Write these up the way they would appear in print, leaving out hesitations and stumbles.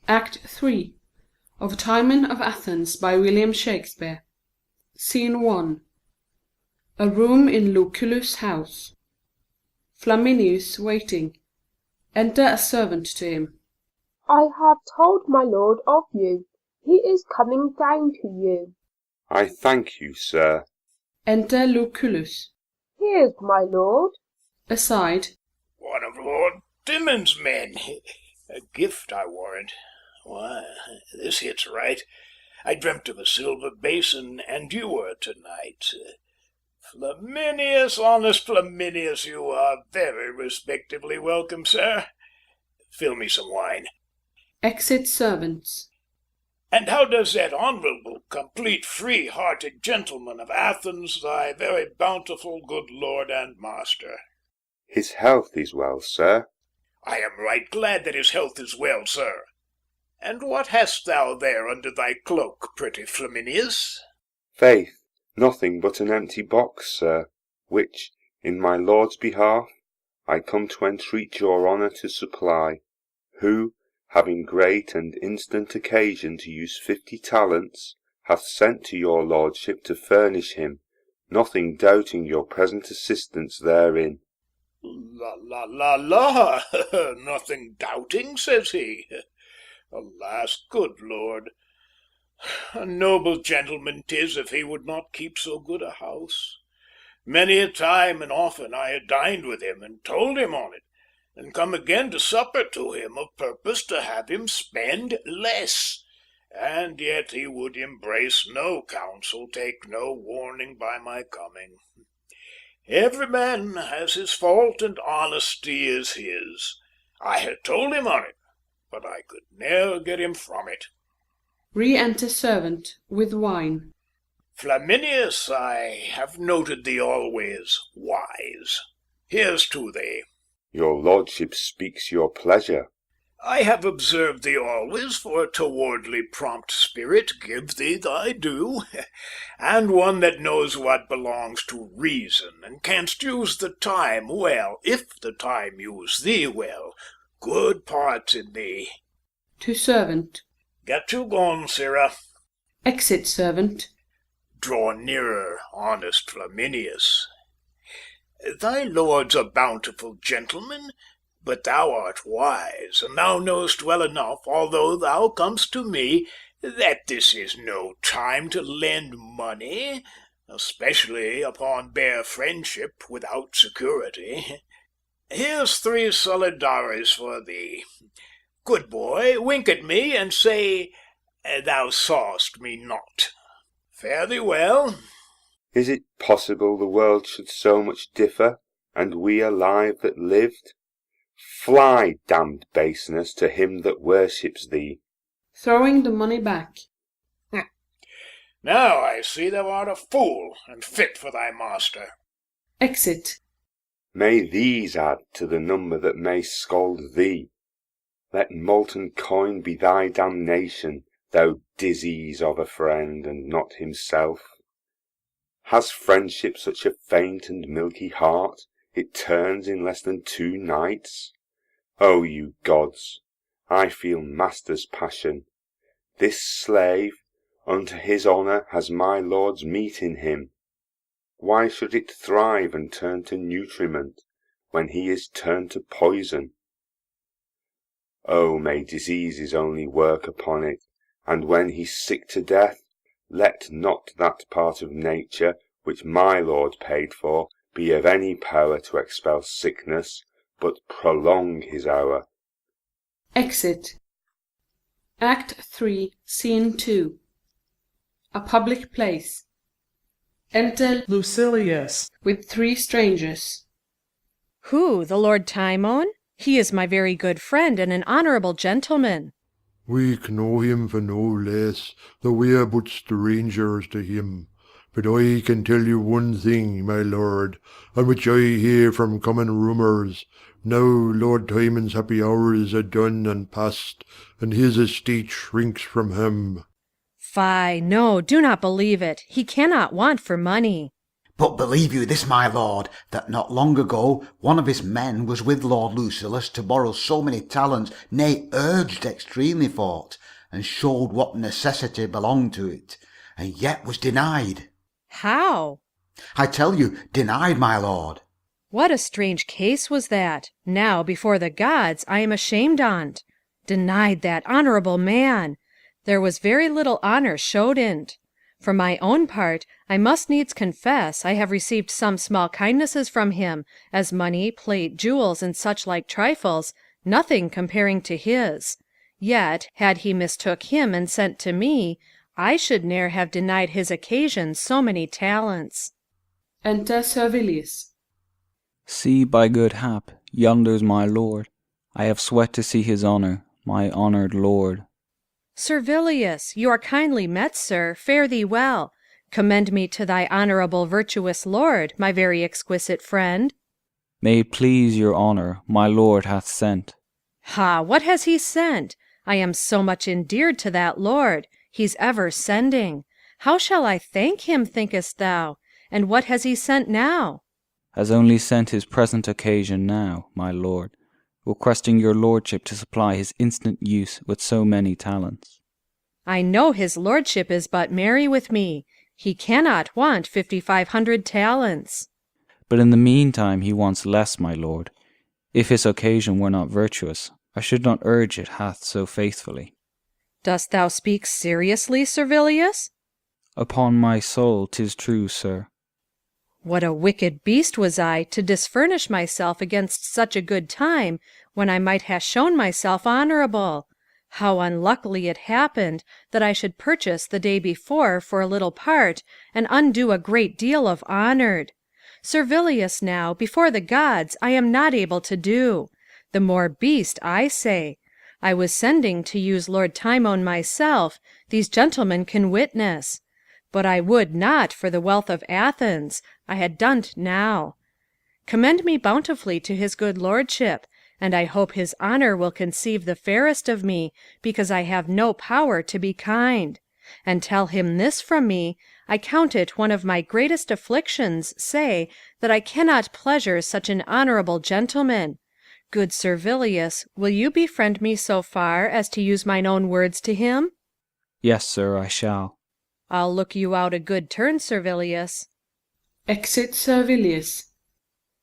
Act 3 of Timon of Athens by William Shakespeare. Scene 1. A room in Lucullus' house. Flaminius waiting. Enter a servant to him. I have told my lord of you. He is coming down to you. I thank you, sir. Enter Lucullus. Here's my lord. Aside. One of Lord Timon's men. A gift, I warrant. Why, this hits right. I dreamt of a silver basin, and you were tonight. Flaminius, honest Flaminius, you are very respectably welcome, sir. Fill me some wine. Exit servants. And how does that honourable, complete, free-hearted gentleman of Athens, thy very bountiful good lord and master? His health is well, sir. I am right glad that his health is well, sir. And what hast thou there under thy cloak, pretty Flaminius? Faith, nothing but an empty box, sir, which, in my lord's behalf, I come to entreat your honour to supply, who, having great and instant occasion to use 50 talents, hath sent to your lordship to furnish him, nothing doubting your present assistance therein. La, la, la, la, nothing doubting, says he. Alas, good lord, a noble gentleman 'tis if he would not keep so good a house. Many a time and often I had dined with him and told him on it, and come again to supper to him of purpose to have him spend less, and yet he would embrace no counsel, take no warning by my coming. Every man has his fault, and honesty is his. I had told him on it, but I could ne'er get him from it. Re-enter servant with wine. Flaminius, I have noted thee always wise. Here's to thee. Your lordship speaks your pleasure. I have observed thee always for a towardly prompt spirit, give thee thy due, and one that knows what belongs to reason, and canst use the time well, if the time use thee well. Good parts in thee. To servant. Get you gone, sirrah. Exit servant. Draw nearer, honest Flaminius. Thy lord's a bountiful gentleman, but thou art wise, and thou knowest well enough, although thou comest to me, that this is no time to lend money, especially upon bare friendship without security. Here's 3 solidaries for thee. Good boy, wink at me and say, thou sawest me not. Fare thee well. Is it possible the world should so much differ, and we alive that lived? Fly, damned baseness, to him that worships thee. Throwing the money back. Now I see thou art a fool, and fit for thy master. Exit. May these add to the number that may scold thee. Let molten coin be thy damnation, thou disease of a friend, and not himself. Has friendship such a faint and milky heart, it turns in less than 2 nights? O you gods, I feel master's passion. This slave, unto his honour has my lord's meat in him. Why should it thrive and turn to nutriment, when he is turned to poison? O may diseases only work upon it, and when he's sick to death, let not that part of nature, which my lord paid for, be of any power to expel sickness, but prolong his hour. Exit. Act 3, Scene 2. A public place. Enter Lucilius. with 3 strangers. Who, the Lord Timon? He is my very good friend and an honourable gentleman. We know him for no less, though we are but strangers to him. But I can tell you one thing, my lord, on which I hear from common rumours. Now Lord Timon's happy hours are done and past, and his estate shrinks from him. Fie, no, do not believe it. He cannot want for money. But believe you this, my lord, that not long ago one of his men was with Lord Lucullus to borrow so many talents, nay, urged extremely for it, and showed what necessity belonged to it, and yet was denied. How? I tell you, denied, my lord. What a strange case was that! Now, before the gods, I am ashamed on't. Denied that honourable man! There was very little honour showed in't. For my own part, I must needs confess I have received some small kindnesses from him, as money, plate, jewels, and such like trifles, nothing comparing to his. Yet, had he mistook him and sent to me, I should ne'er have denied his occasion so many talents. Enter Servilius. See, by good hap, yonder's my lord. I have sweat to see his honour, my honoured lord. Servilius, you are kindly met, sir, fare thee well. Commend me to thy honourable virtuous lord, my very exquisite friend. May it please your honour, my lord hath sent. Ha, what has he sent? I am so much endeared to that lord. He's ever sending. How shall I thank him, thinkest thou? And what has he sent now? Has only sent his present occasion now, my lord, requesting your lordship to supply his instant use with so many talents. I know his lordship is but merry with me. He cannot want 5,500 talents. But in the meantime he wants less, my lord. If his occasion were not virtuous, I should not urge it hath so faithfully. Dost thou speak seriously, Servilius? Upon my soul, 'tis true, sir. What a wicked beast was I to disfurnish myself against such a good time, when I might ha' shown myself honourable! How unluckily it happened that I should purchase the day before for a little part, and undo a great deal of honoured! Servilius, now, before the gods, I am not able to do. The more beast, I say. I was sending to use Lord Timon myself, these gentlemen can witness. But I would not for the wealth of Athens, I had done't now. Commend me bountifully to his good lordship, and I hope his honour will conceive the fairest of me, because I have no power to be kind. And tell him this from me, I count it one of my greatest afflictions, say, that I cannot pleasure such an honourable gentleman. Good Servilius, will you befriend me so far as to use mine own words to him? Yes, sir, I shall. I'll look you out a good turn, Servilius. Exit Servilius.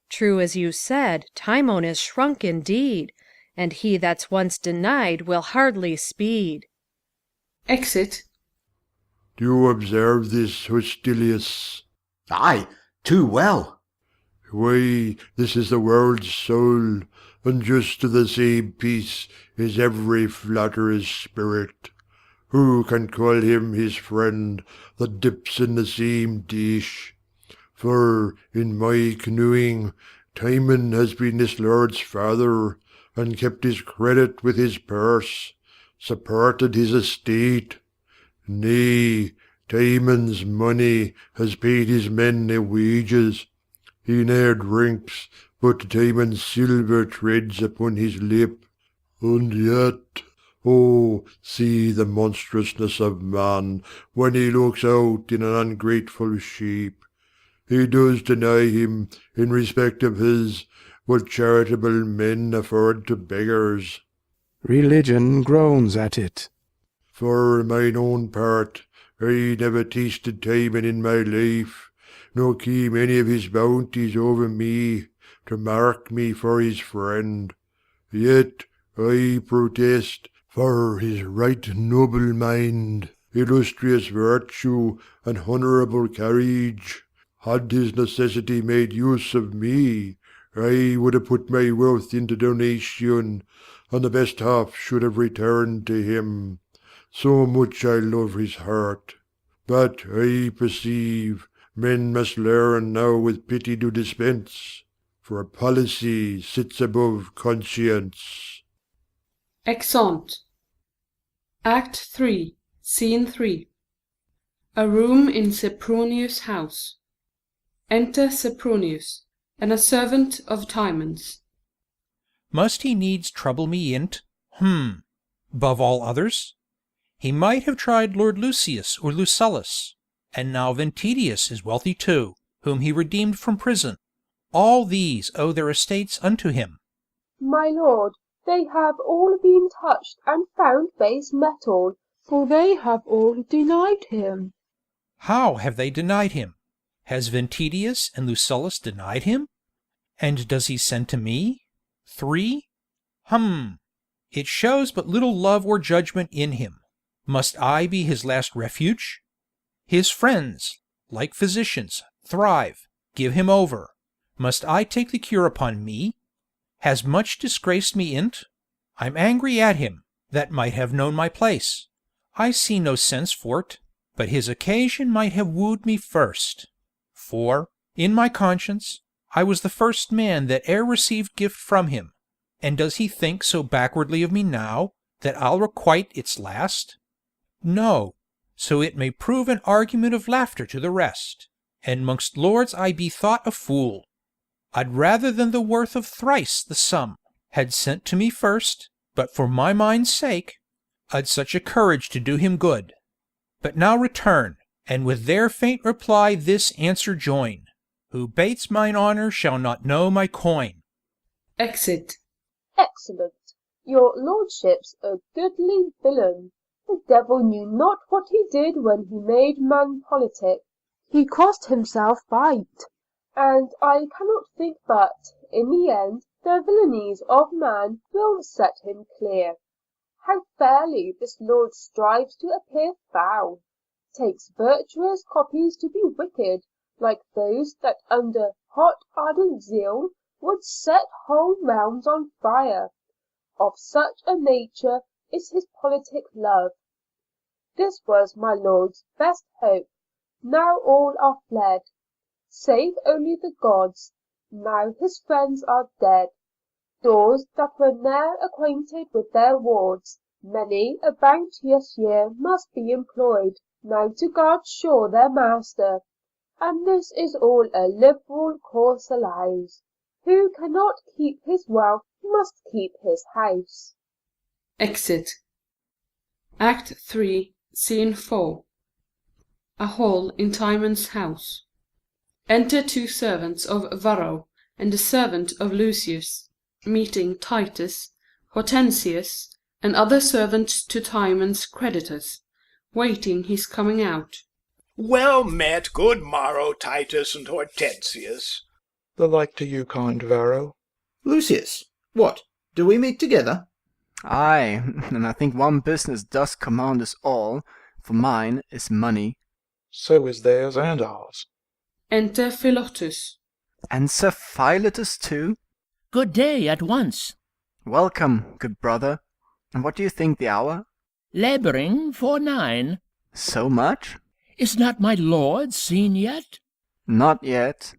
True as you said, Timon is shrunk indeed, and he that's once denied will hardly speed. Exit. Do you observe this, Hostilius? Aye, too well. Why, this is the world's soul, and just to the same piece is every flatterer's spirit. Who can call him his friend that dips in the same dish? For, in my canoeing, Timon has been this lord's father, and kept his credit with his purse, supported his estate. Nay, Timon's money has paid his men their wages. He ne'er drinks, but Timon's silver treads upon his lip. And yet, oh, see the monstrousness of man when he looks out in an ungrateful shape. He does deny him, in respect of his, what charitable men afford to beggars. Religion groans at it. For mine own part, I never tasted Timon in my life, nor came any of his bounties over me, to mark me for his friend. Yet, I protest, for his right noble mind, illustrious virtue, and honourable carriage, had his necessity made use of me, I would have put my wealth into donation, and the best half should have returned to him. So much I love his heart. But I perceive men must learn now with pity to dispense, for policy sits above conscience. Exeunt. Act 3, Scene 3. A room in Sempronius' house. Enter Sempronius, and a servant of Timon's. Must he needs trouble me in't? Above all others? He might have tried Lord Lucius or Lucullus, and now Ventidius is wealthy too, whom he redeemed from prison. All these owe their estates unto him. My lord, they have all been touched and found base metal, for they have all denied him. How have they denied him? Has Ventidius and Lucullus denied him? And does he send to me? 3? It shows but little love or judgment in him. Must I be his last refuge? His friends, like physicians, thrive, give him over. Must I take the cure upon me? Has much disgraced me in't? I'm angry at him, that might have known my place. I see no sense for't, but his occasion might have wooed me first. For, in my conscience, I was the first man that e'er received gift from him, and does he think so backwardly of me now, that I'll requite its last? No, so it may prove an argument of laughter to the rest, and 'mongst lords I be thought a fool. I'd rather than the worth of thrice the sum, had sent to me first, but for my mind's sake, I'd such a courage to do him good. But now return, and with their faint reply this answer join, who bates mine honour shall not know my coin. Exit. Excellent. Your lordship's a goodly villain. The devil knew not what he did when he made man politic. He crossed himself by't, and I cannot think but, in the end, the villainies of man will set him clear. How fairly this lord strives to appear foul, takes virtuous copies to be wicked, like those that under hot ardent zeal would set whole realms on fire. Of such a nature is his politic love. This was my lord's best hope. Now all are fled, save only the gods. Now his friends are dead. Doors that were ne'er acquainted with their wards, many a bounteous year must be employed now to guard sure their master, and this is all a liberal course allows. Who cannot keep his wealth must keep his house. Exit. Act 3, Scene 4. A hall in Timon's house. Enter 2 servants of Varro, and a servant of Lucius, meeting Titus, Hortensius, and other servants to Timon's creditors, waiting his coming out. Well met, good morrow, Titus and Hortensius. The like to you, kind Varro. Lucius, what, do we meet together? Aye, and I think one business does command us all, for mine is money. So is theirs and ours. Enter Philotus. And Sir Philotus too? Good day at once. Welcome, good brother. And what do you think the hour? Labouring for 9. So much? Is not my lord seen yet? Not yet.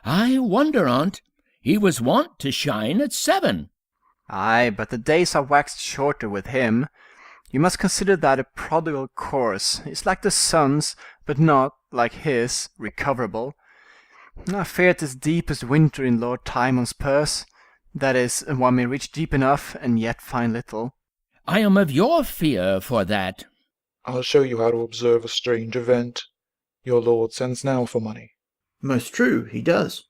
I wonder on't. He was wont to shine at 7. Aye, but the days are waxed shorter with him. You must consider that a prodigal course is like the sun's, but not, like his, recoverable. I fear 'tis deep as winter in Lord Timon's purse. That is, one may reach deep enough and yet find little. I am of your fear for that. I'll show you how to observe a strange event. Your lord sends now for money. Most true, he does.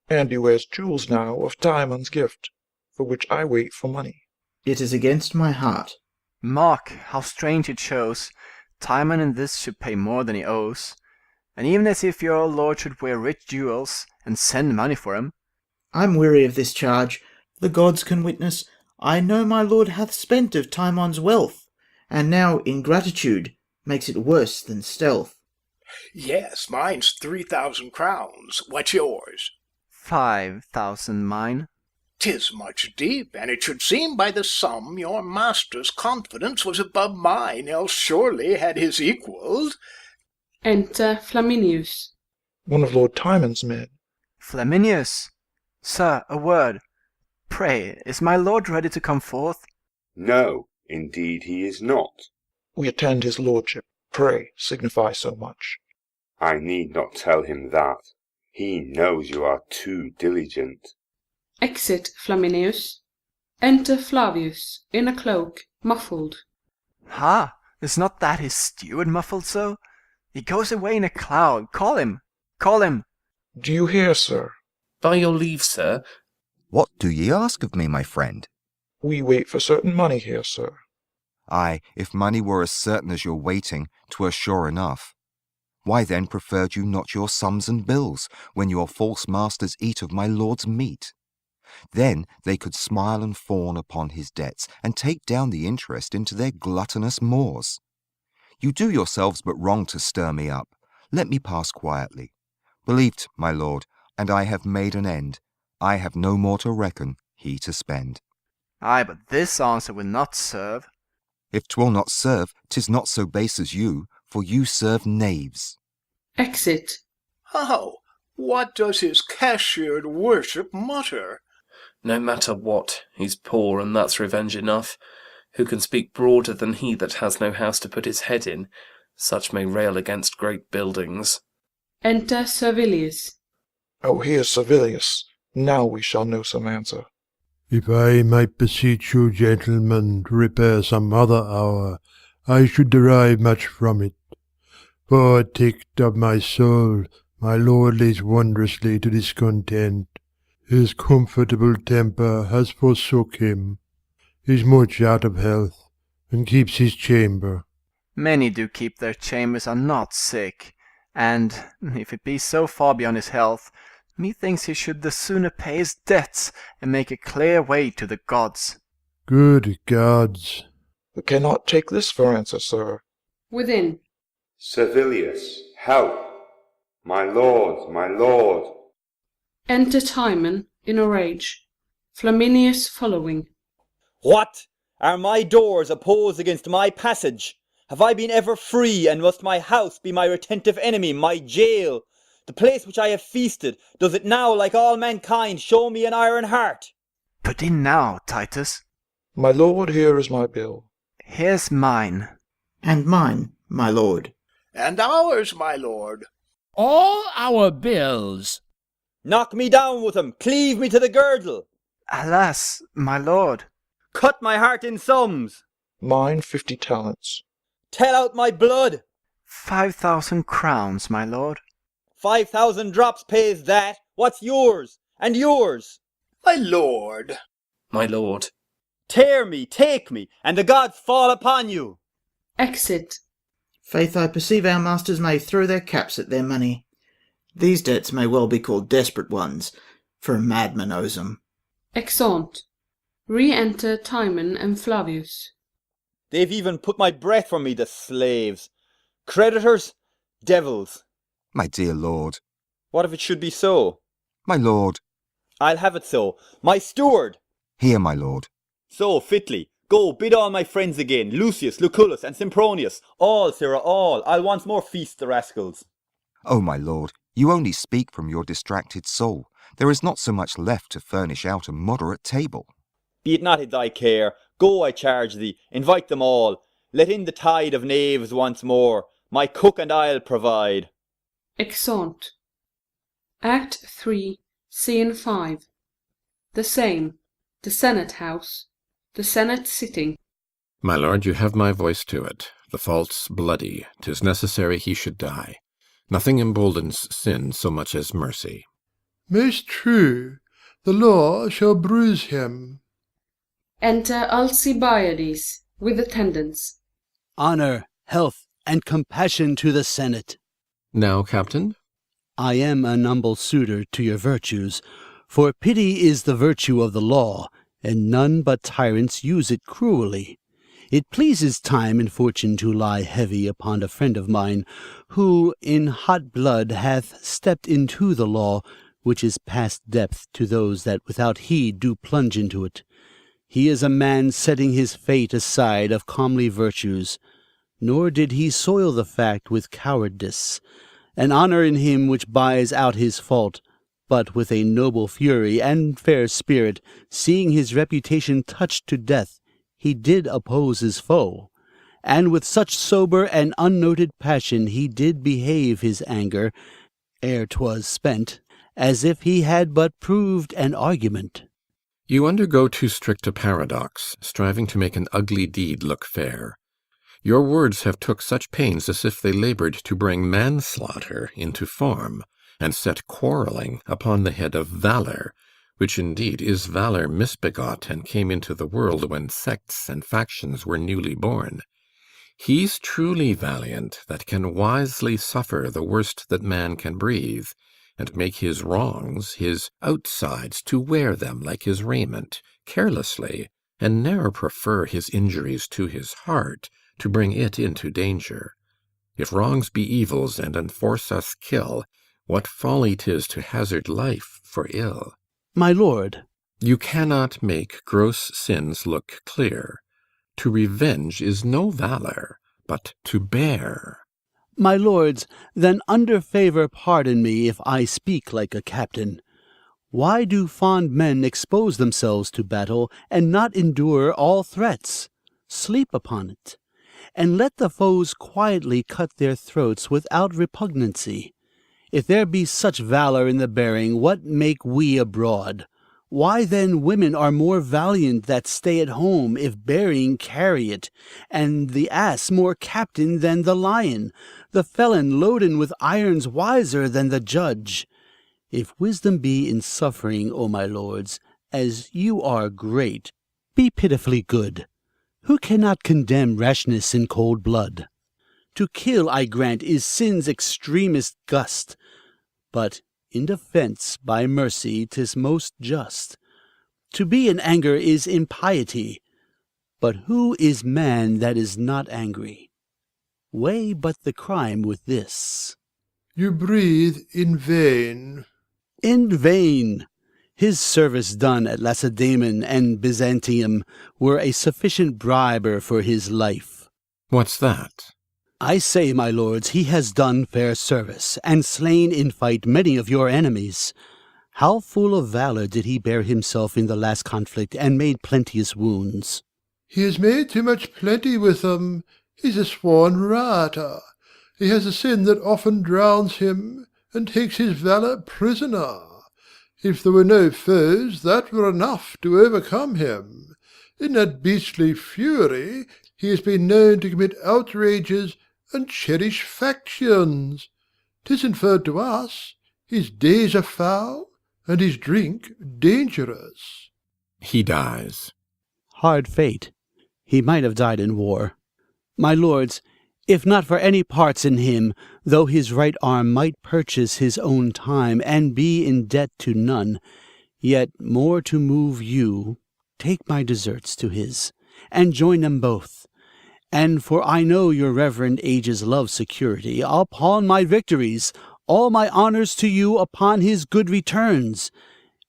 And he wears jewels now of Timon's gift, for which I wait for money. It is against my heart. Mark, how strange it shows. Timon in this should pay more than he owes. And even as if your lord should wear rich jewels, and send money for 'em. I'm weary of this charge. The gods can witness, I know my lord hath spent of Timon's wealth, and now ingratitude makes it worse than stealth. Yes, mine's 3,000 crowns. What's yours? 5,000 mine. 'Tis much deep, and it should seem by the sum your master's confidence was above mine, else surely had his equalled. Enter Flaminius. One of Lord Timon's men. Flaminius! Sir, a word. Pray, is my lord ready to come forth? No, indeed he is not. We attend his lordship. Pray, signify so much. I need not tell him that. He knows you are too diligent. Exit Flaminius. Enter Flavius, in a cloak, muffled. Ha! Is not that his steward muffled so? He goes away in a cloud. Call him! Call him! Do you hear, sir? By your leave, sir. What do ye ask of me, my friend? We wait for certain money here, sir. Ay, if money were as certain as your waiting, 'twere sure enough. Why then preferred you not your sums and bills, when your false masters eat of my lord's meat? Then they could smile and fawn upon his debts, and take down the interest into their gluttonous maws. You do yourselves but wrong to stir me up. Let me pass quietly. Believed, my lord, and I have made an end. I have no more to reckon, he to spend. Ay, but this answer will not serve. If 'twill not serve, 'tis not so base as you, for you serve knaves. Exit. How? What does his cashiered worship mutter? No matter what, he's poor, and that's revenge enough. Who can speak broader than he that has no house to put his head in? Such may rail against great buildings. Enter Servilius. Oh, here's Servilius. Now we shall know some answer. If I might beseech you, gentlemen, to repair some other hour, I should derive much from it. For, ticked of my soul, my lord lays wondrously to discontent. His comfortable temper has forsook him. He's much out of health, and keeps his chamber. Many do keep their chambers are not sick, and, if it be so far beyond his health, methinks he should the sooner pay his debts, and make a clear way to the gods. Good gods! We cannot take this for answer, sir. Within. Servilius, help! My lord, my lord! Enter Timon, in a rage. Flaminius following. What? Are my doors opposed against my passage? Have I been ever free, and must my house be my retentive enemy, my jail? The place which I have feasted, does it now, like all mankind, show me an iron heart? Put in now, Titus. My lord, here is my bill. Here's mine. And mine, my lord. And ours, my lord. All our bills. Knock me down with them, cleave me to the girdle. Alas, my lord. Cut my heart in sums. Mine 50 talents. Tell out my blood. 5,000 crowns, my lord. 5,000 drops pays that. What's yours? And yours? My lord. My lord. Tear me, take me, and the gods fall upon you. Exit. Faith, I perceive our masters may throw their caps at their money. These debts may well be called desperate ones, for a madman owes them. Exeunt. Re-enter Timon and Flavius. They've even put my breath from me, the slaves. Creditors, devils. My dear lord. What if it should be so? My lord. I'll have it so. My steward. Here, my lord. So, fitly. Go, bid all my friends again, Lucius, Lucullus, and Sempronius. All, sirrah, all. I'll once more feast the rascals. Oh, my lord, you only speak from your distracted soul. There is not so much left to furnish out a moderate table. Be it not in thy care. Go, I charge thee, invite them all. Let in the tide of knaves once more. My cook and I'll provide. Exeunt. Act 3, Scene 5. The same. The Senate House. The Senate sitting. My lord, you have my voice to it. The fault's bloody. 'Tis necessary he should die. Nothing emboldens sin so much as mercy. Most true. The law shall bruise him. Enter Alcibiades, with attendants. Honor, health, and compassion to the Senate. Now, Captain? I am an humble suitor to your virtues, for pity is the virtue of the law, and none but tyrants use it cruelly. It pleases time and fortune to lie heavy upon a friend of mine, who in hot blood hath stepped into the law, which is past depth to those that without heed do plunge into it. He is a man setting his fate aside of comely virtues, nor did he soil the fact with cowardice, an honor in him which buys out his fault, but with a noble fury and fair spirit, seeing his reputation touched to death, he did oppose his foe, and with such sober and unnoted passion he did behave his anger, ere 'twas spent, as if he had but proved an argument. You undergo too strict a paradox, striving to make an ugly deed look fair. Your words have took such pains as if they laboured to bring manslaughter into form, and set quarrelling upon the head of valour, which indeed is valour misbegot and came into the world when sects and factions were newly born. He's truly valiant that can wisely suffer the worst that man can breathe, and make his wrongs his outsides to wear them like his raiment, carelessly, and ne'er prefer his injuries to his heart, to bring it into danger. If wrongs be evils and enforce us kill, what folly 'tis to hazard life for ill. My lord. You cannot make gross sins look clear. To revenge is no valour, but to bear. My lords, then under favour pardon me if I speak like a captain. Why do fond men expose themselves to battle, and not endure all threats? Sleep upon it, and let the foes quietly cut their throats without repugnancy. If there be such valour in the bearing, what make we abroad? Why then women are more valiant that stay at home, if bearing carry it, and the ass more captain than the lion, the felon loaden with irons wiser than the judge. If wisdom be in suffering, O my lords, as you are great, be pitifully good. Who cannot condemn rashness in cold blood? To kill, I grant, is sin's extremest gust, but in defence by mercy 'tis most just. To be in anger is impiety, but who is man that is not angry? Weigh but the crime with this. You breathe in vain. In vain. His service done at Lacedaemon and Byzantium were a sufficient briber for his life. What's that? I say, my lords, he has done fair service, and slain in fight many of your enemies. How full of valour did he bear himself in the last conflict, and made plenteous wounds? He has made too much plenty with them. He's a sworn rioter. He has a sin that often drowns him, and takes his valour prisoner. If there were no foes, that were enough to overcome him. In that beastly fury he has been known to commit outrages and cherish factions. 'Tis inferred to us, his days are foul, and his drink dangerous. He dies. Hard fate. He might have died in war. My lords, if not for any parts in him, though his right arm might purchase his own time, and be in debt to none, yet more to move you, take my deserts to his, and join them both. And for I know your reverend ages love security, I'll pawn my victories, all my honours to you upon his good returns.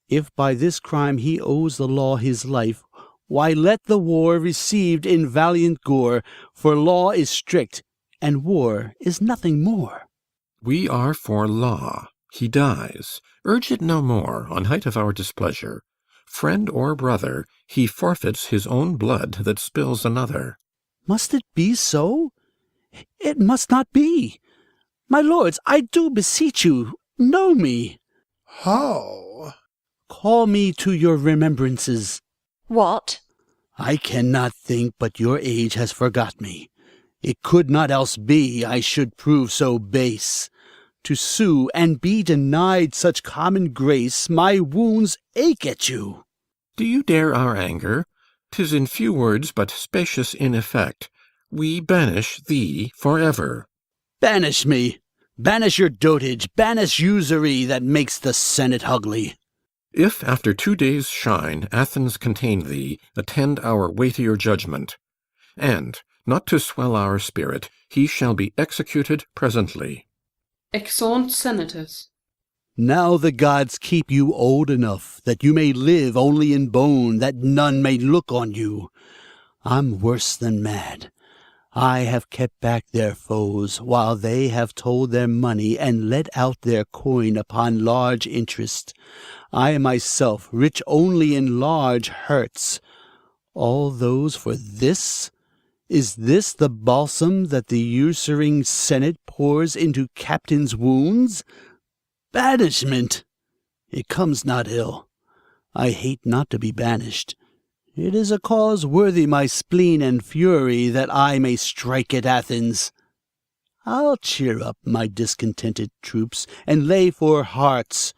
If by this crime he owes the law his life, why let the war received in valiant gore, for law is strict, and war is nothing more. We are for law. He dies. Urge it no more, on height of our displeasure. Friend or brother, he forfeits his own blood that spills another. Must it be so? It must not be. My lords, I do beseech you, know me. How? Call me to your remembrances. What? I cannot think but your age has forgot me. It could not else be I should prove so base. To sue and be denied such common grace, my wounds ache at you. Do you dare our anger? 'Tis in few words, but spacious in effect. We banish thee forever. Banish me! Banish your dotage, banish usury that makes the Senate ugly. If after 2 days' shine Athens contain thee, attend our weightier judgment. And, not to swell our spirit, he shall be executed presently. Exeunt Senators. Now the gods keep you old enough that you may live only in bone, that none may look on you. I'm worse than mad. I have kept back their foes, while they have told their money and let out their coin upon large interest. I myself rich only in large hurts. All those for this? Is this the balsam that the usuring Senate pours into captains' wounds? Banishment! It comes not ill. I hate not to be banished. It is a cause worthy my spleen and fury that I may strike at Athens. I'll cheer up my discontented troops, and lay for hearts.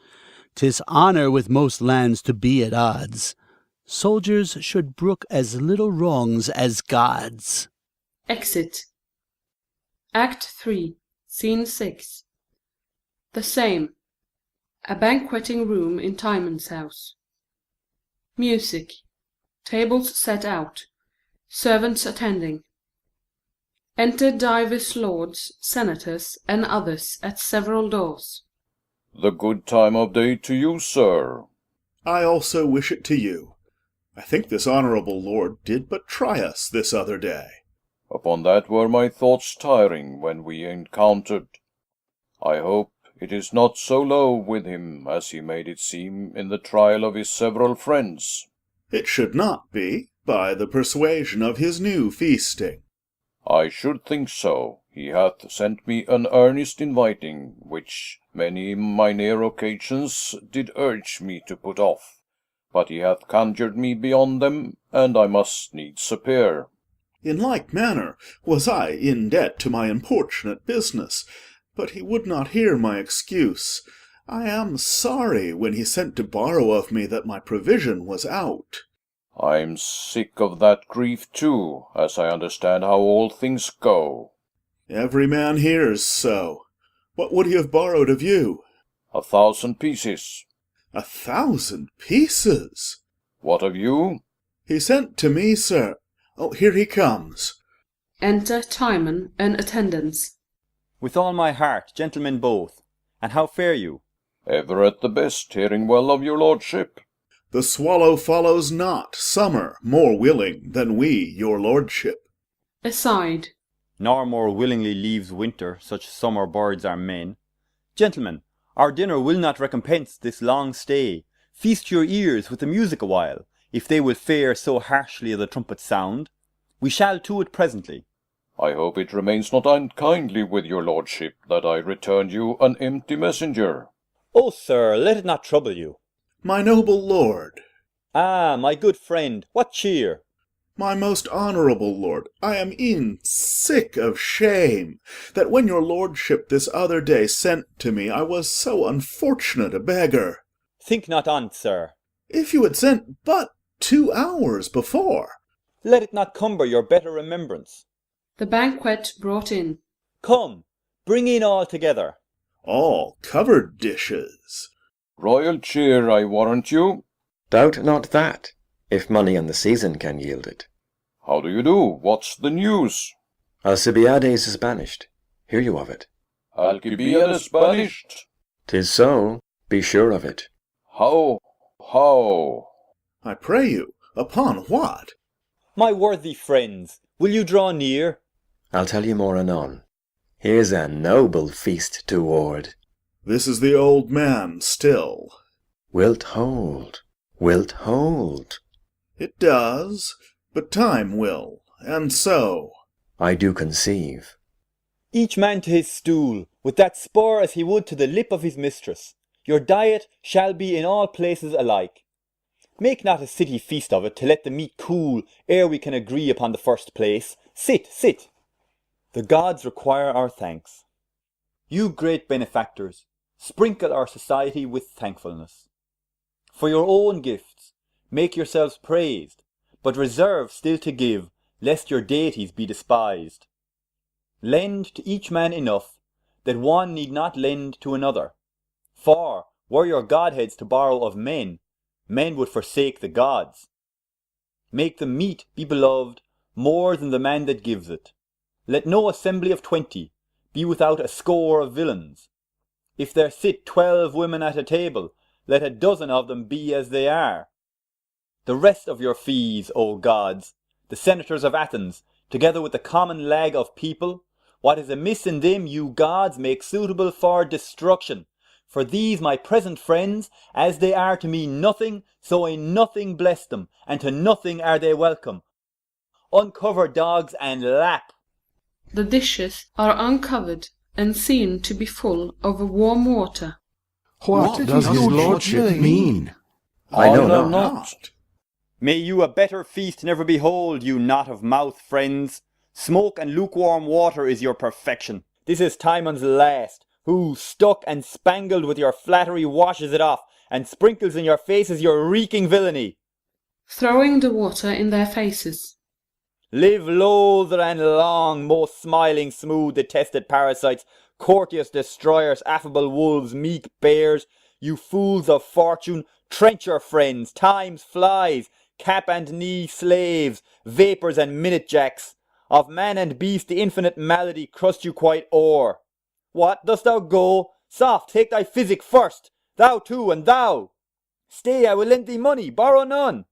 'Tis honor with most lands to be at odds. Soldiers should brook as little wrongs as gods. Exit. Act 3, Scene 6. The same. A banqueting room in Timon's house. Music. Tables set out. Servants attending. Enter divers lords, senators, and others at several doors. The good time of day to you, sir. I also wish it to you. I think this honourable lord did but try us this other day. Upon that were my thoughts tiring when we encountered. I hope it is not so low with him as he made it seem in the trial of his several friends. It should not be, by the persuasion of his new feasting. I should think so. He hath sent me an earnest inviting, which many minor occasions did urge me to put off. But he hath conjured me beyond them, and I must needs appear. In like manner was I in debt to my importunate business, but he would not hear my excuse. I am sorry when he sent to borrow of me that my provision was out. I'm sick of that grief too, as I understand how all things go. Every man hears so. What would he have borrowed of you? 1,000 pieces. 1,000 pieces? What of you? He sent to me, sir. Oh, here he comes. Enter Timon and attendants. With all my heart, gentlemen both. And how fare you? Ever at the best, hearing well of your lordship. The swallow follows not summer more willing than we, your lordship. Aside. Nor more willingly leaves winter, such summer birds are men. Gentlemen, our dinner will not recompense this long stay. Feast your ears with the music awhile, if they will fare so harshly as the trumpet sound. We shall to it presently. I hope it remains not unkindly with your lordship that I returned you an empty messenger. Oh, sir, let it not trouble you. My noble lord. Ah, my good friend, what cheer? My most honourable lord, I am e'en sick of shame, that when your lordship this other day sent to me, I was so unfortunate a beggar. Think not on't, sir. If you had sent but 2 hours before. Let it not cumber your better remembrance. The banquet brought in. Come, bring in all together. All covered dishes. Royal cheer, I warrant you. Doubt not that, if money and the season can yield it. How do you do? What's the news? Alcibiades is banished. Hear you of it? Alcibiades banished? 'Tis so, be sure of it. How? I pray you, upon what? My worthy friends, will you draw near? I'll tell you more anon. Here's a noble feast toward. This is the old man still. Wilt hold? It does, but time will, and so. I do conceive. Each man to his stool, with that spur as he would to the lip of his mistress. Your diet shall be in all places alike. Make not a city feast of it, to let the meat cool ere we can agree upon the first place. Sit. The gods require our thanks. You great benefactors, sprinkle our society with thankfulness. For your own gifts, make yourselves praised, but reserve still to give, lest your deities be despised. Lend to each man enough, that one need not lend to another. For, were your godheads to borrow of men, men would forsake the gods. Make the meat be beloved more than the man that gives it. Let no assembly of 20 be without a score of villains. If there sit 12 women at a table, let a dozen of them be as they are. The rest of your fees, O gods, the senators of Athens, together with the common lag of people, what is amiss in them, you gods, make suitable for destruction. For these my present friends, as they are to me nothing, so in nothing bless them, and to nothing are they welcome. Uncover, dogs, and lap. The dishes are uncovered and seen to be full of warm water. What does his lordship mean? I know not. May you a better feast never behold, you knot of mouth friends. Smoke and lukewarm water is your perfection. This is Timon's last, who, stuck and spangled with your flattery, washes it off, and sprinkles in your faces your reeking villainy. Throwing the water in their faces. Live loather and long, most smiling, smooth, detested parasites, courteous destroyers, affable wolves, meek bears, you fools of fortune, trencher friends, time's flies, cap and knee slaves, vapours and minute jacks. Of man and beast the infinite malady crust you quite o'er. What, dost thou go? Soft, take thy physic first, thou too, and thou. Stay, I will lend thee money, borrow none.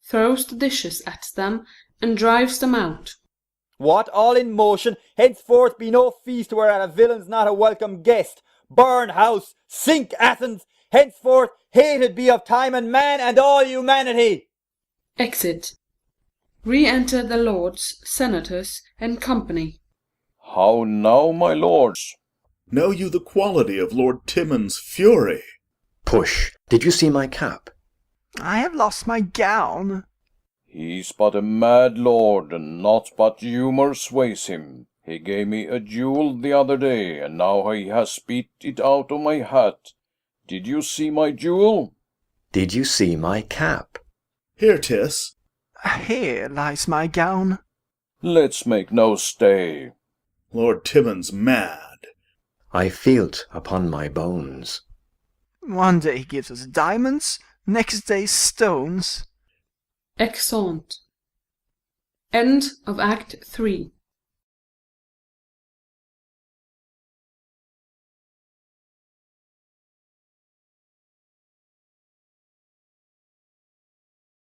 Throws the dishes at them, and drives them out. What, all in motion? Henceforth be no feast whereat a villain's not a welcome guest. Burn house, sink Athens, henceforth hated be of time and man and all humanity. Exit. Re-enter the lords, senators, and company. How now, my lords? Know you the quality of Lord Timon's fury? Push. Did you see my cap? I have lost my gown. He's but a mad lord, and naught but humour sways him. He gave me a jewel the other day, and now he has beat it out of my hat. Did you see my jewel? Did you see my cap? Here 'tis. Here lies my gown. Let's make no stay. Lord Timon's mad. I feel't upon my bones. One day he gives us diamonds, next day stones. Exeunt. End of Act 3.